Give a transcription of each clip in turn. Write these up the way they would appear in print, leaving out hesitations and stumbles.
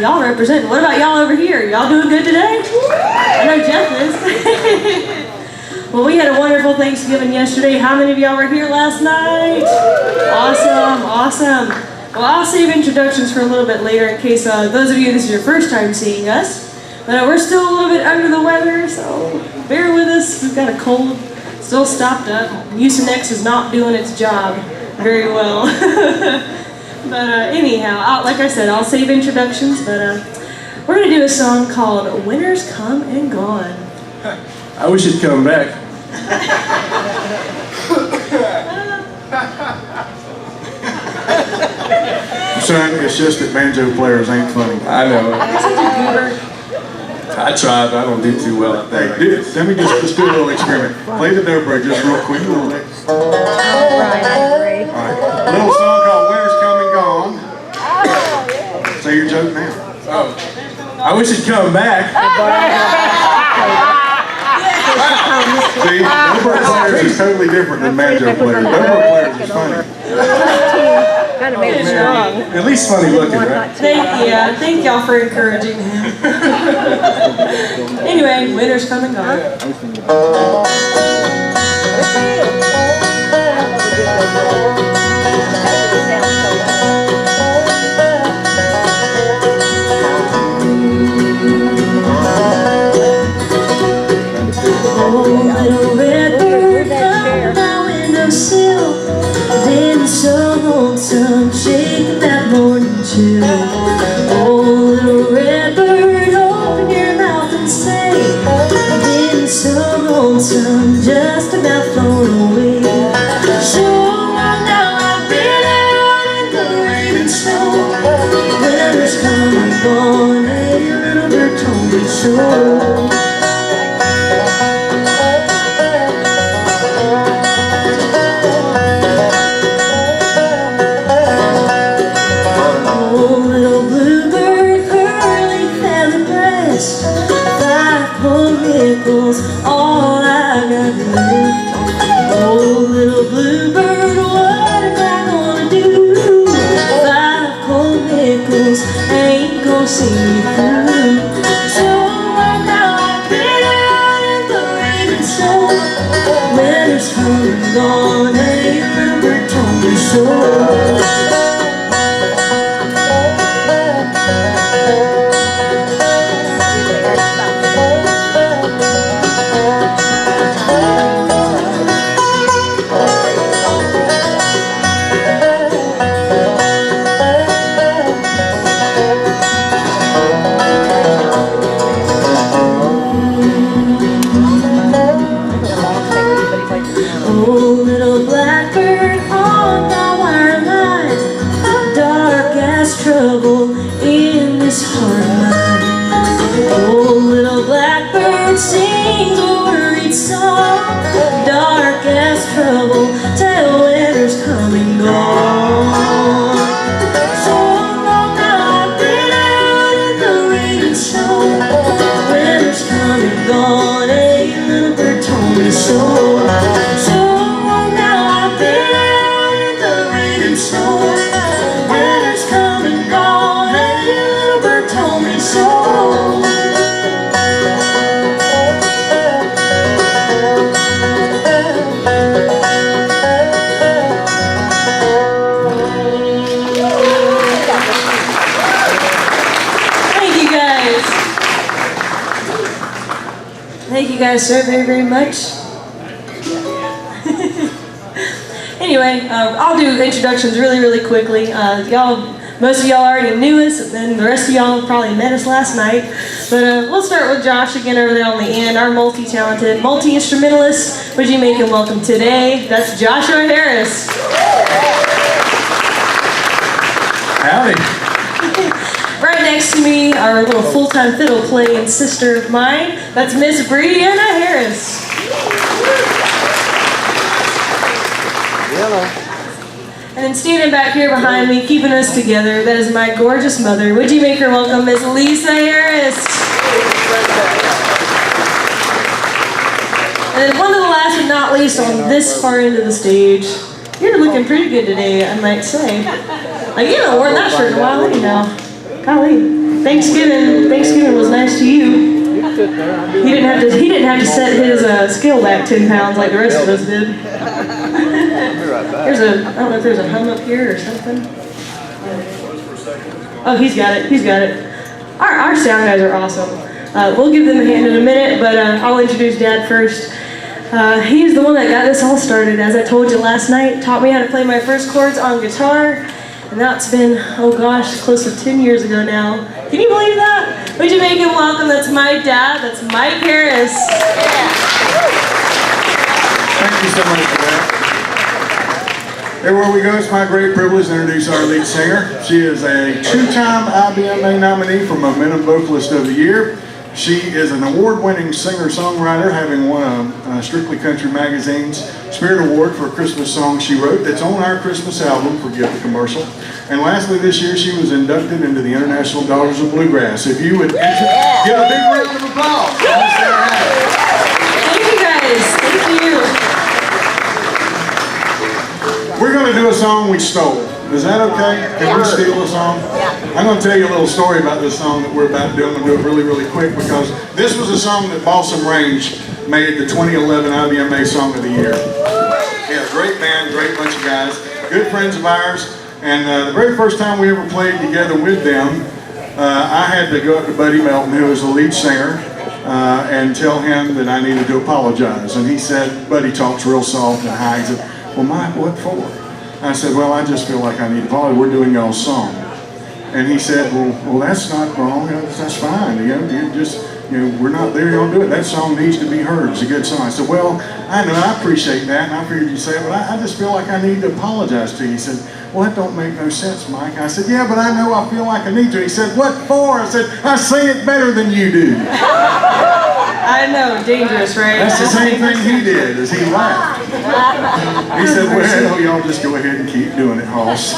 y'all representing. What about y'all over here? Y'all doing good today? I know Jeff is. Well, we had a wonderful Thanksgiving yesterday. How many of y'all were here last night? Awesome, awesome. Well, I'll save introductions for a little bit later in case those of you, this is your first time seeing us. But we're still a little bit under the weather, so bear with us. We've got a cold, still stopped up. Mucinex is not doing its job very well. But anyhow, like I said, I'll save introductions, but we're going to do a song called Winter's Come and Gone. I wish it'd come back. Son, it's just that banjo players ain't funny. I know. I tried, but I don't do too well at that. Hey, let me just do a little experiment. Play the dobro just real quick. Right, I agree. All right. A little song called Winter's Come and Gone. Say your joke now. Oh. I wish it'd come back. See, dobro players is totally different than banjo players. Dobro players is funny. Kind of made it strong. At least funny looking, right? Thank y'all for encouraging him. Anyway, winter's come and gone. Some shaking that morning chill. Oh, little red bird, open your mouth and say, been so lonesome, just about flown away. So long now I've been out in the rain and snow. Winter's come and gone, hey, little bird told me so. All I got left. Oh, little bluebird, what am I gonna do? 5 cold nickels ain't gonna see me through. So long now I've been out in the rain and snow. Winter's come and gone, hey, little bird told me so. In this hard night, oh, little blackbird sings a worried song, dark as trouble till winter's come and gone. So long now I've been out in the rain and snow. Winter's come and gone, hey, little bird told me so. So long now I've been out in the rain and snow. Winter's come and gone, told me so. Thank you guys. Thank you guys so very, very much. Anyway, I'll do introductions really, really quickly. Most of y'all already knew us, and then the rest of y'all probably met us last night. But we'll start with Josh again over there on the end, our multi-talented, multi-instrumentalist. Would you make him welcome today? That's Joshua Harris. Howdy. Right next to me, our little full-time fiddle playing sister of mine. That's Miss Brianna Harris. Hello. And then standing back here behind me, keeping us together, that is my gorgeous mother. Would you make her welcome, Miss Lisa Harris? And then one of the last but not least on this far end of the stage, you're looking pretty good today, I might say. Like, you haven't worn that shirt in a while anyhow. Golly. Thanksgiving was nice to you. He didn't have to set his scale back 10 pounds like the rest of us did. I don't know if there's a hum up here or something. Oh, he's got it. Our sound guys are awesome. We'll give them a hand in a minute, but I'll introduce Dad first. He's the one that got this all started. As I told you last night, taught me how to play my first chords on guitar, and that's been, oh gosh, close to 10 years ago now. Can you believe that? Would you make him welcome? That's my dad. That's Mike Harris. Thank you so much for that. Everywhere we go, it's my great privilege to introduce our lead singer. She is a two-time IBMA nominee for Momentum Vocalist of the Year. She is an award-winning singer-songwriter, having won Strictly Country Magazine's Spirit Award for a Christmas song she wrote that's on our Christmas album, forgive the commercial. And lastly, this year she was inducted into the International Daughters of Bluegrass. If you would give a big round of applause. Thank you guys. Thank you. We're going to do a song we stole. Is that okay? Can we steal a song? I'm going to tell you a little story about this song that we're about to do. I'm going to do it really, really quick because this was a song that Balsam Range made the 2011 IBMA Song of the Year. Yeah, great band, great bunch of guys, good friends of ours. And the very first time we ever played together with them, I had to go up to Buddy Melton, who was the lead singer, and tell him that I needed to apologize. And he said, Buddy talks real soft and high. He said, well, Mike, what for? I said, well, I just feel like I need to apologize. We're doing y'all's song. And he said, well, that's not wrong. That's fine. We're not there. Y'all do it. That song needs to be heard. It's a good song. I said, well, I know. I appreciate that. And I figured you'd say it, but I just feel like I need to apologize to you. He said, well, that don't make no sense, Mike. I said, yeah, but I know I feel like I need to. He said, what for? I said, I sing it better than you do. I know, dangerous, right? That's the same thing he did, is he laughed. He said, well, y'all just go ahead and keep doing it, Hoss.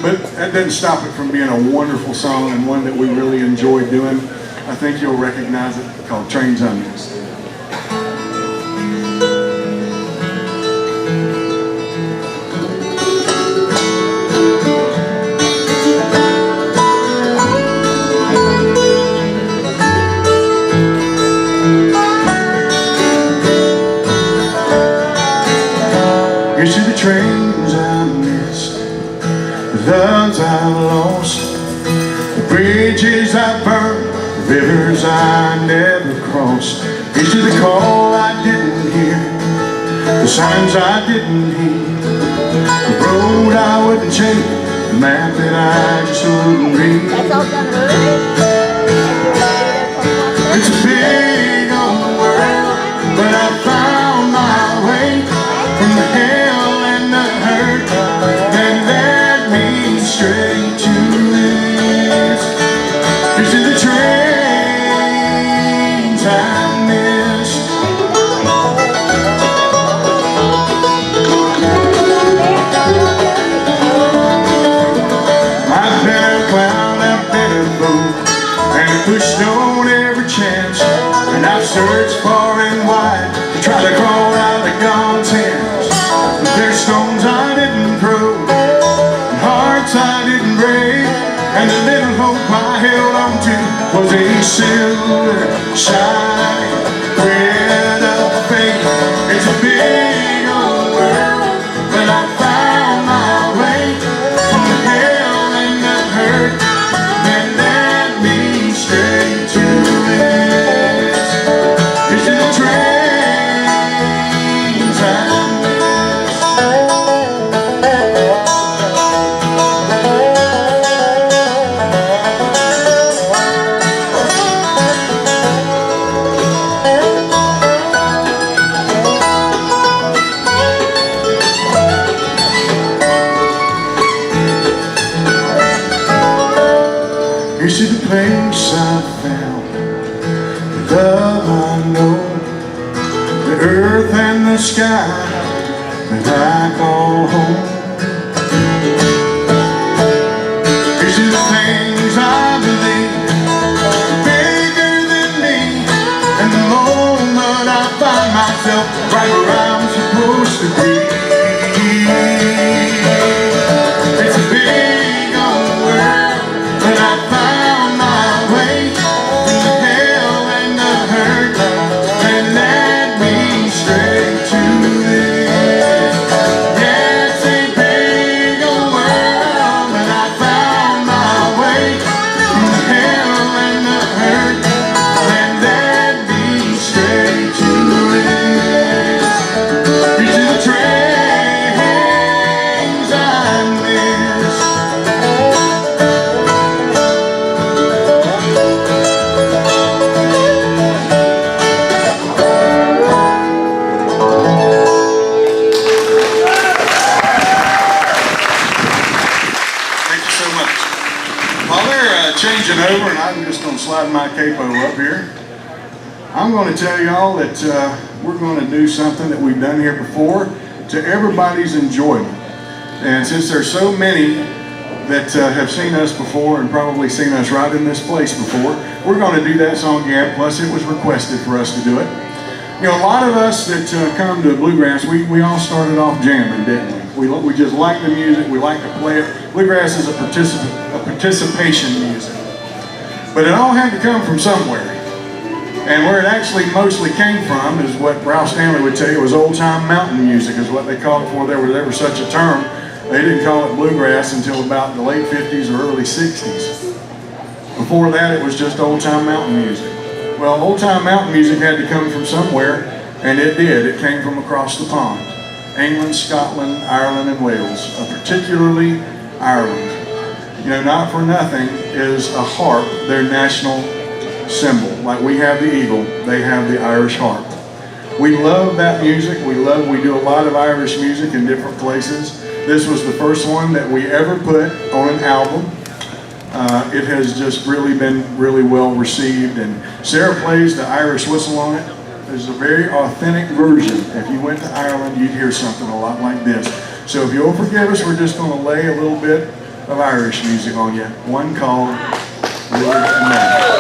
But that doesn't stop it from being a wonderful song and one that we really enjoy doing. I think you'll recognize it, called Trains Onions. Here's to the trains I missed, the loves I lost, the bridges I burned, the rivers I never crossed. Here's to the call I didn't hear, the signs I didn't heed, the road I wouldn't take, the map that I just wouldn't read. It's a big old world, but I found my way from the hell and the hurt that led me straight to this. Here's to the trains I missed. I've been a clown, I've been a fool, and pushed on every chance, and I've searched far and wide to try to crawl out of God's hands. But there's stones I didn't throw, and hearts I didn't break, and the little hope I held on to was a silver shining thread of faith. It's a big old world, but I found my way from the hell and the hurt that led me straight to this. It's the trains I here's to the place I found, the love I know, the earth and the sky that I call home. Here's to the things I believe, bigger than me, and the moment I find myself right where I'm supposed to be. It's a big old world, but I changing over, and I'm just going to slide my capo up here. I'm going to tell y'all that we're going to do something that we've done here before to everybody's enjoyment. And since there's so many that have seen us before and probably seen us right in this place before, we're going to do that song again, plus it was requested for us to do it. You know, a lot of us that come to Bluegrass, we all started off jamming, didn't we? We just like the music, we like to play it. Bluegrass is a participation music. But it all had to come from somewhere. And where it actually mostly came from is what Ralph Stanley would tell you was old-time mountain music is what they called it before there was ever such a term. They didn't call it bluegrass until about the late 50s or early 60s. Before that, it was just old-time mountain music. Well, old-time mountain music had to come from somewhere, and it did. It came from across the pond. England, Scotland, Ireland, and Wales, particularly Ireland. You know, not for nothing is a harp their national symbol. Like we have the eagle, they have the Irish harp. We love that music. We do a lot of Irish music in different places. This was the first one that we ever put on an album. It has just really been really well received, and Sarah plays the Irish whistle on it. There's a very authentic version. If you went to Ireland, you'd hear something a lot like this. So if you'll forgive us, we're just going to lay a little bit of Irish music on you. One called Lord and Man.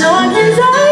On his eyes.